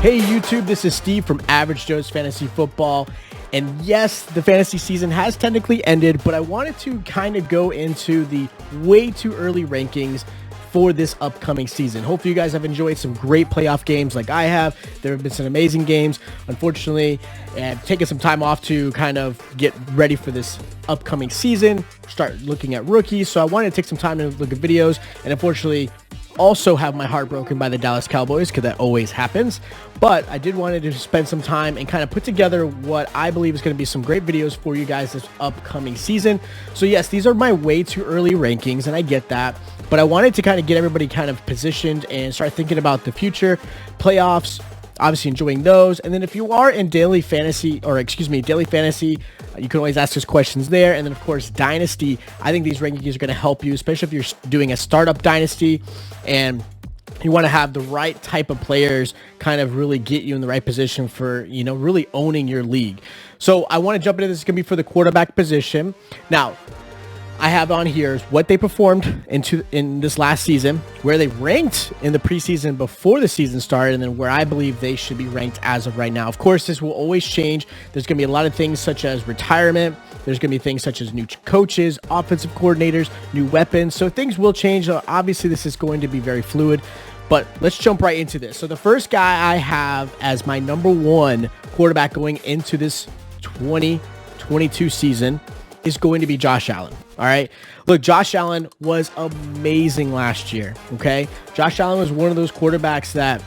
Hey YouTube, this is Steve from Average Joe's Fantasy Football. And yes, the fantasy season has technically ended, but I wanted to kind of go into the way too early rankings for this upcoming season. Hopefully you guys have enjoyed some great playoff games like I have. There have been some amazing games. Unfortunately, I've taken some time off to kind of get ready for this upcoming season, start looking at rookies. So I wanted to take some time to look at videos, and unfortunately also have my heart broken by the Dallas Cowboys, because that always happens. But I did want to spend some time and kind of put together what I believe is going to be some great videos for you guys this upcoming season. So yes, these are my way too early rankings, and I get that, but I wanted to kind of get everybody kind of positioned and start thinking about the future playoffs, obviously enjoying those. And then if you are in daily fantasy, you can always ask us questions there. And then of course, Dynasty, I think these rankings are going to help you, especially if you're doing a startup Dynasty and you want to have the right type of players kind of really get you in the right position for, really owning your league. So I want to jump into this. It's going to be for the quarterback position. Now, I have on here is what they performed in this last season, where they ranked in the preseason before the season started, and then where I believe they should be ranked as of right now. Of course, this will always change. There's going to be a lot of things such as retirement. There's going to be things such as new coaches, offensive coordinators, new weapons. So things will change. Obviously, this is going to be very fluid, but let's jump right into this. So the first guy I have as my number one quarterback going into this 2022 season is going to be Josh Allen. All right. Look, Josh Allen was amazing last year. Okay. Josh Allen was one of those quarterbacks that,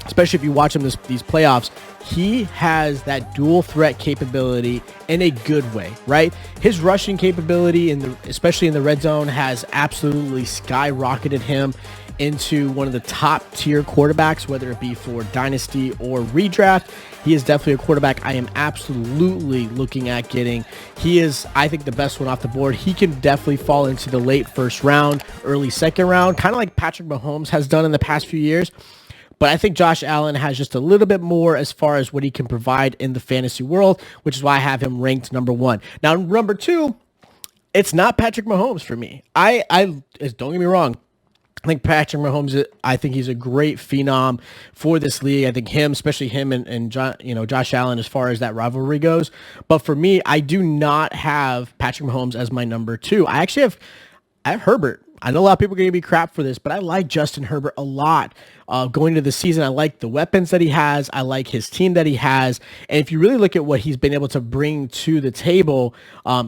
especially if you watch him these playoffs, he has that dual threat capability in a good way, right? His rushing capability, especially in the red zone, has absolutely skyrocketed him into one of the top tier quarterbacks, whether it be for dynasty or redraft. He is definitely a quarterback I am absolutely looking at getting. He is, I think, the best one off the board. He can definitely fall into the late first round, early second round, kind of like Patrick Mahomes has done in the past few years. But I think Josh Allen has just a little bit more as far as what he can provide in the fantasy world, which is why I have him ranked number one. Now, number two, it's not Patrick Mahomes for me. Don't get me wrong, I think Patrick Mahomes, I think he's a great phenom for this league. I think especially him and Josh Allen, as far as that rivalry goes. But for me, I do not have Patrick Mahomes as my number two. I have Herbert. I know a lot of people are going to be crap for this, but I like Justin Herbert a lot. Going into the season, I like the weapons that he has. I like his team that he has. And if you really look at what he's been able to bring to the table,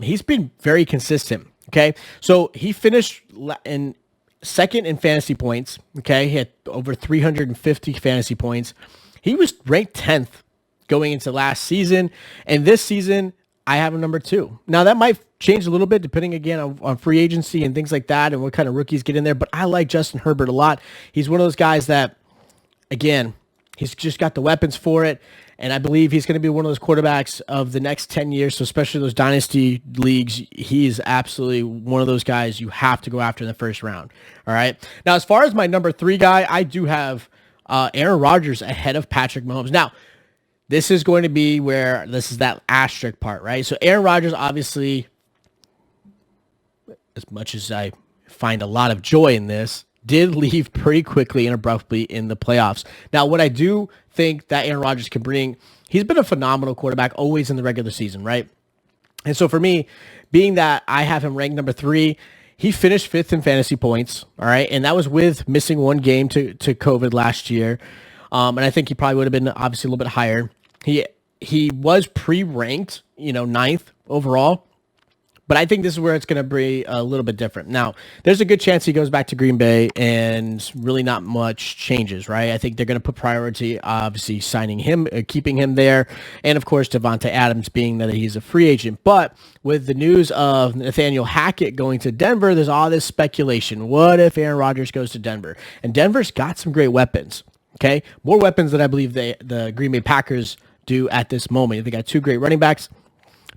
he's been very consistent. Okay. So he finished in second in fantasy points. Okay. He had over 350 fantasy points. He was ranked 10th going into last season. And this season, I have him number two. Now, that might change a little bit depending, again, on free agency and things like that and what kind of rookies get in there. But I like Justin Herbert a lot. He's one of those guys that, again, he's just got the weapons for it. And I believe he's going to be one of those quarterbacks of the next 10 years. So especially those dynasty leagues, he is absolutely one of those guys you have to go after in the first round. All right. Now, as far as my number three guy, I do have Aaron Rodgers ahead of Patrick Mahomes. Now, this is going to be where this is that asterisk part, right? So Aaron Rodgers, obviously, as much as I find a lot of joy in this, did leave pretty quickly and abruptly in the playoffs. Now, what I do think that Aaron Rodgers can bring, he's been a phenomenal quarterback always in the regular season, right? And so for me, being that I have him ranked number three, he finished fifth in fantasy points, all right? And that was with missing one game to COVID last year. And I think he probably would have been obviously a little bit higher. He was pre-ranked, ninth overall. But I think this is where it's going to be a little bit different. Now, there's a good chance he goes back to Green Bay and really not much changes, right? I think they're going to put priority, obviously, signing him, keeping him there, and, of course, Devontae Adams being that he's a free agent. But with the news of Nathaniel Hackett going to Denver, there's all this speculation. What if Aaron Rodgers goes to Denver? And Denver's got some great weapons, okay? More weapons than I believe the Green Bay Packers do at this moment. They got two great running backs,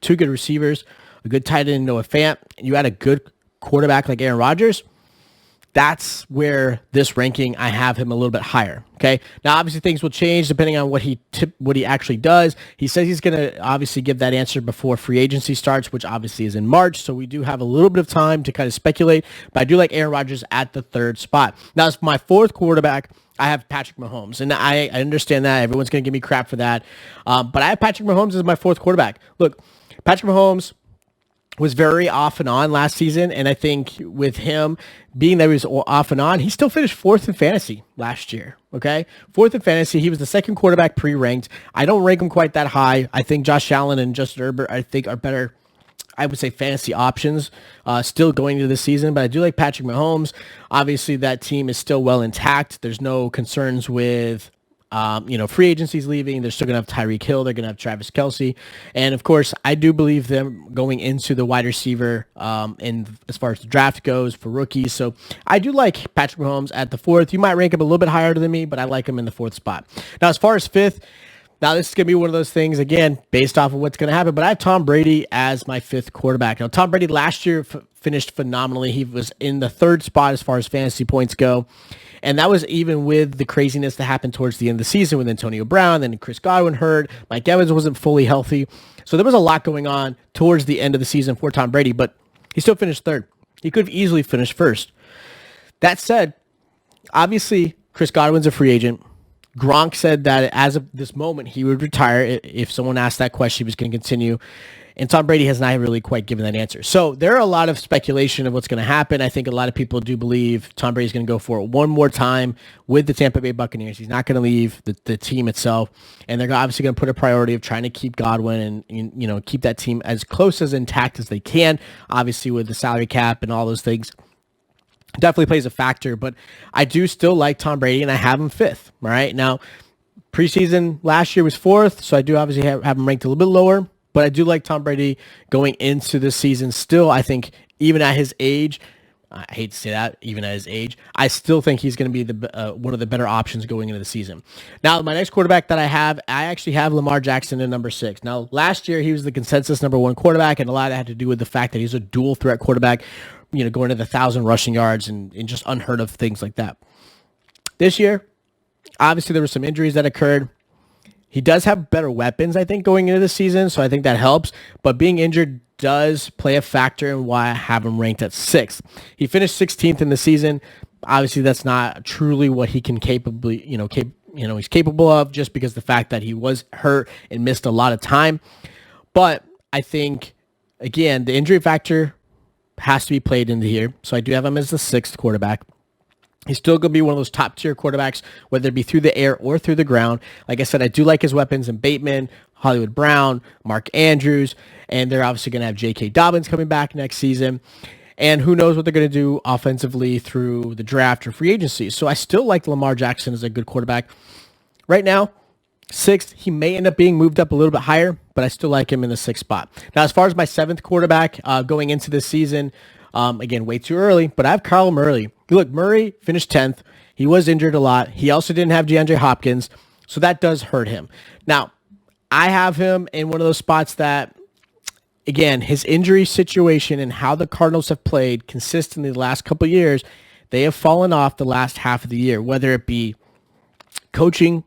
two good receivers, a good tight end, Noah Fant, and you had a good quarterback like Aaron Rodgers. That's where this ranking, I have him a little bit higher. Okay. Now, obviously, things will change depending on what he actually does. He says he's going to obviously give that answer before free agency starts, which obviously is in March. So we do have a little bit of time to kind of speculate. But I do like Aaron Rodgers at the third spot. Now, as my fourth quarterback, I have Patrick Mahomes, and I understand that everyone's going to give me crap for that. But I have Patrick Mahomes as my fourth quarterback. Look, Patrick Mahomes was very off and on last season, and I think with him being that he was off and on, he still finished fourth in fantasy last year, okay? Fourth in fantasy. He was the second quarterback pre-ranked. I don't rank him quite that high. I think Josh Allen and Justin Herbert, I think, are better, I would say, fantasy options still going into this season, but I do like Patrick Mahomes. Obviously, that team is still well intact. There's no concerns with free agency's leaving. They're still going to have Tyreek Hill. They're going to have Travis Kelce. And, of course, I do believe them going into the wide receiver and as far as the draft goes for rookies. So I do like Patrick Mahomes at the fourth. You might rank him a little bit higher than me, but I like him in the fourth spot. Now, as far as fifth, now this is going to be one of those things, again, based off of what's going to happen, but I have Tom Brady as my fifth quarterback. Now, Tom Brady last year finished phenomenally. He was in the third spot as far as fantasy points go. And that was even with the craziness that happened towards the end of the season with Antonio Brown, then Chris Godwin hurt, Mike Evans wasn't fully healthy. So there was a lot going on towards the end of the season for Tom Brady, but he still finished third. He could have easily finished first. That said, obviously, Chris Godwin's a free agent. Gronk said that as of this moment, he would retire. If someone asked that question, he was going to continue. And Tom Brady has not really quite given that answer. So there are a lot of speculation of what's going to happen. I think a lot of people do believe Tom Brady's going to go for it one more time with the Tampa Bay Buccaneers. He's not going to leave the team itself. And they're obviously going to put a priority of trying to keep Godwin and keep that team as close as intact as they can, obviously with the salary cap and all those things. Definitely plays a factor, but I do still like Tom Brady, and I have him fifth. All right. Now, preseason last year was fourth, so I do obviously have him ranked a little bit lower. But I do like Tom Brady going into this season. Still, I think even at his age, I hate to say that, even at his age, I still think he's going to be one of the better options going into the season. Now, my next quarterback that I actually have Lamar Jackson in number 6. Now, last year, he was the consensus number 1 quarterback, and a lot of that had to do with the fact that he's a dual threat quarterback, going to the 1,000 rushing yards and just unheard of things like that. This year, obviously, there were some injuries that occurred. He does have better weapons, I think, going into the season, so I think that helps. But being injured does play a factor in why I have him ranked at 6th. He finished 16th in the season. Obviously, that's not truly what he can he's capable of, just because the fact that he was hurt and missed a lot of time. But I think, again, the injury factor has to be played into here. So I do have him as the 6th quarterback. He's still going to be one of those top-tier quarterbacks, whether it be through the air or through the ground. Like I said, I do like his weapons in Bateman, Hollywood Brown, Mark Andrews, and they're obviously going to have J.K. Dobbins coming back next season. And who knows what they're going to do offensively through the draft or free agency. So I still like Lamar Jackson as a good quarterback. Right now, 6th, he may end up being moved up a little bit higher, but I still like him in the 6th spot. Now, as far as my 7th quarterback going into this season, again, way too early, but I have Kyler Murray. Look, Murray finished 10th. He was injured a lot. He also didn't have DeAndre Hopkins, so that does hurt him. Now, I have him in one of those spots that, again, his injury situation and how the Cardinals have played consistently the last couple of years, they have fallen off the last half of the year, whether it be coaching,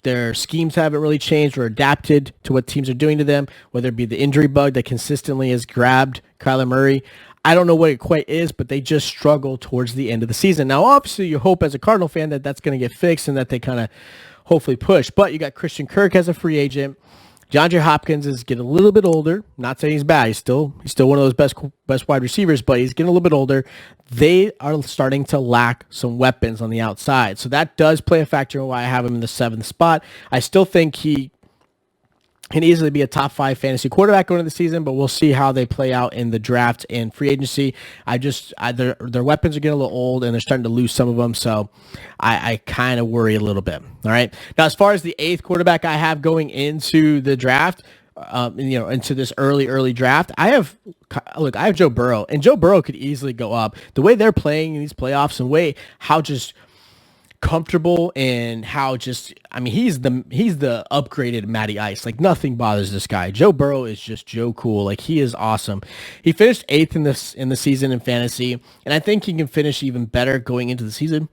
their schemes haven't really changed or adapted to what teams are doing to them, whether it be the injury bug that consistently has grabbed Kyler Murray. I don't know what it quite is, but they just struggle towards the end of the season. Now, obviously, you hope as a Cardinal fan that that's going to get fixed and that they kind of hopefully push. But you got Christian Kirk as a free agent. DeAndre Hopkins is getting a little bit older. Not saying he's bad. He's still one of those best wide receivers, but he's getting a little bit older. They are starting to lack some weapons on the outside. So that does play a factor in why I have him in the 7th spot. I still think he can easily be a top 5 fantasy quarterback going into the season, but we'll see how they play out in the draft and free agency. Their weapons are getting a little old and they're starting to lose some of them, so I kind of worry a little bit. All right. Now, as far as the 8th quarterback I have going into the draft, into this early draft, I have Joe Burrow, and Joe Burrow could easily go up. The way they're playing in these playoffs and how just comfortable in how just, I mean, he's the upgraded Matty Ice. Like nothing bothers this guy. Joe Burrow is just Joe Cool. Like he is awesome. He finished 8th in the season in fantasy, and I think he can finish even better going into the season.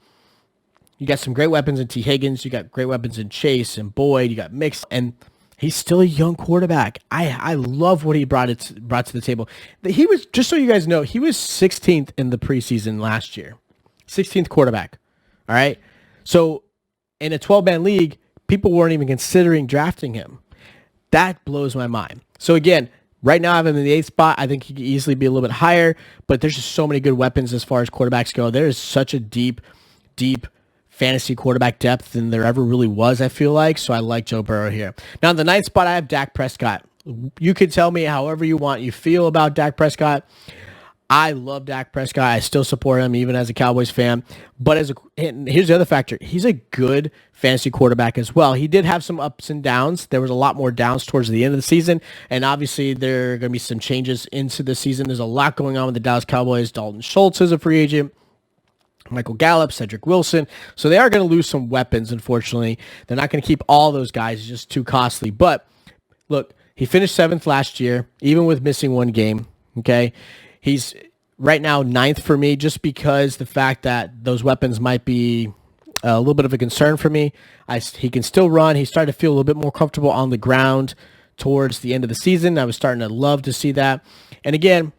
You got some great weapons in T. Higgins. You got great weapons in Chase and Boyd. You got Mix, and he's still a young quarterback. I love what he brought to the table. He was, just so you guys know, he was 16th in the preseason last year. 16th quarterback. All right. So in a 12-man league, people weren't even considering drafting him. That blows my mind. So again, right now I have him in the 8th spot. I think he could easily be a little bit higher, but there's just so many good weapons as far as quarterbacks go. There is such a deep fantasy quarterback depth than there ever really was, I feel like. So I like Joe Burrow here. Now in the 9th spot, I have Dak Prescott. You could tell me however you want you feel about Dak Prescott. I love Dak Prescott. I still support him even as a Cowboys fan. But here's the other factor. He's a good fantasy quarterback as well. He did have some ups and downs. There was a lot more downs towards the end of the season. And obviously there are going to be some changes into the season. There's a lot going on with the Dallas Cowboys. Dalton Schultz is a free agent. Michael Gallup, Cedric Wilson. So they are going to lose some weapons, unfortunately. They're not going to keep all those guys. It's just too costly. But look, he finished 7th last year, even with missing one game. Okay. He's right now 9th for me just because the fact that those weapons might be a little bit of a concern for me. He can still run. He started to feel a little bit more comfortable on the ground towards the end of the season. I was starting to love to see that. And again,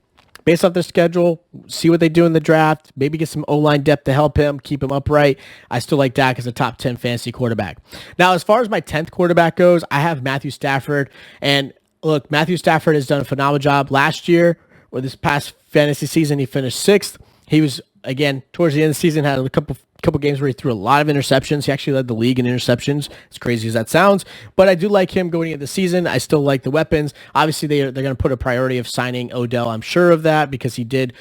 based off their schedule, see what they do in the draft, maybe get some O-line depth to help him, keep him upright. I still like Dak as a top 10 fantasy quarterback. Now, as far as my 10th quarterback goes, I have Matthew Stafford. And look, Matthew Stafford has done a phenomenal job. Last year, or this past fantasy season, he finished 6th. He was, again, towards the end of the season, had a couple games where he threw a lot of interceptions. He actually led the league in interceptions, as crazy as that sounds. But I do like him going into the season. I still like the weapons. Obviously, they're going to put a priority of signing Odell. I'm sure of that because he did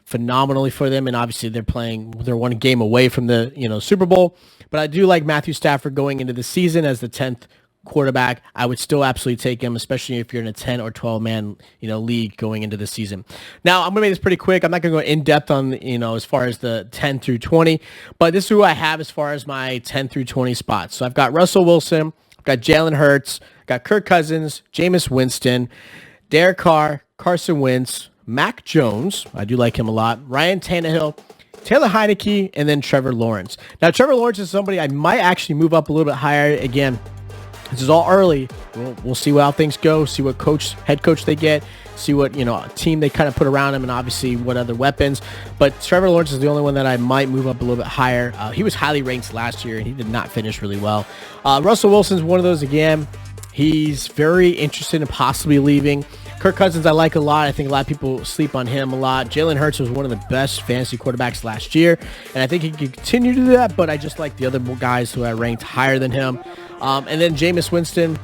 phenomenally for them. And obviously, they're one game away from the Super Bowl. But I do like Matthew Stafford going into the season as the 10th quarterback. I would still absolutely take him, especially if you're in a 10 or 12 man league going into the season. Now I'm gonna make this pretty quick. I'm not gonna go in depth on as far as the 10 through 20, but this is who I have as far as my 10 through 20 spots. So I've got Russell Wilson, I've got Jalen Hurts, I've got Kirk Cousins, Jameis Winston, Derek Carr, Carson Wentz, Mac Jones, I do like him a lot, Ryan Tannehill, Taylor Heineke, and then Trevor Lawrence. Now Trevor Lawrence is somebody I might actually move up a little bit higher. Again, this is all early. We'll see how things go, see what head coach they get, see what team they kind of put around him, and obviously what other weapons. But Trevor Lawrence is the only one that I might move up a little bit higher. He was highly ranked last year, and he did not finish really well. Russell Wilson's one of those again. He's very interested in possibly leaving. Kirk Cousins I like a lot. I think a lot of people sleep on him a lot. Jalen Hurts was one of the best fantasy quarterbacks last year, and I think he can continue to do that, but I just like the other guys who I ranked higher than him. And then Jameis Winston,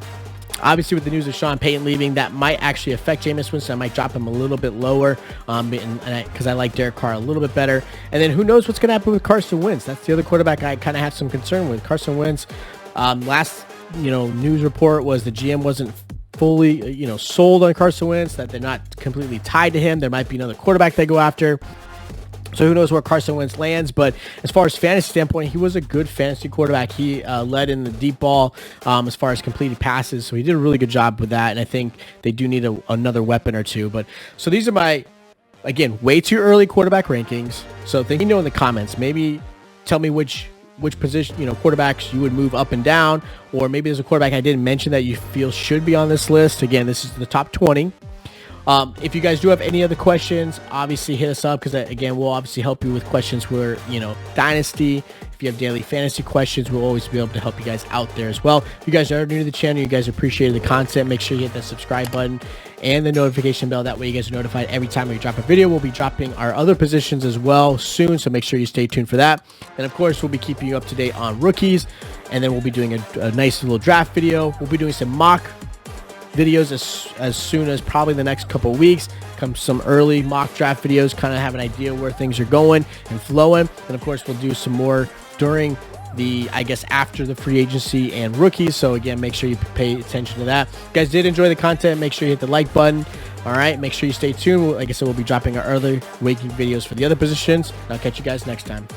obviously with the news of Sean Payton leaving, that might actually affect Jameis Winston. I might drop him a little bit lower because I like Derek Carr a little bit better. And then who knows what's going to happen with Carson Wentz. That's the other quarterback I kind of have some concern with. Carson Wentz, last news report was the GM wasn't fully sold on Carson Wentz, that they're not completely tied to him. There might be another quarterback they go after. So who knows where Carson Wentz lands, but as far as fantasy standpoint, he was a good fantasy quarterback. He led in the deep ball as far as completed passes, so he did a really good job with that, and I think they do need another weapon or two. But so these are my, again, way too early quarterback rankings. So think in the comments, maybe tell me which position, quarterbacks you would move up and down, or maybe there's a quarterback I didn't mention that you feel should be on this list. Again, this is the top 20. If you guys do have any other questions, obviously hit us up because, again, we'll obviously help you with questions where, Dynasty. If you have daily fantasy questions, we'll always be able to help you guys out there as well. If you guys are new to the channel, you guys appreciate the content, make sure you hit that subscribe button and the notification bell. That way you guys are notified every time we drop a video. We'll be dropping our other positions as well soon, so make sure you stay tuned for that. And, of course, we'll be keeping you up to date on rookies, and then we'll be doing a nice little draft video. We'll be doing some mock videos as soon as probably the next couple of weeks. Come some early mock draft videos, kind of have an idea where things are going and flowing. And of course, we'll do some more during the, after the free agency and rookies. So again, make sure you pay attention to that. If you guys did enjoy the content, make sure you hit the like button. All right, make sure you stay tuned. Like I said, we'll be dropping our other waking videos for the other positions. I'll catch you guys next time.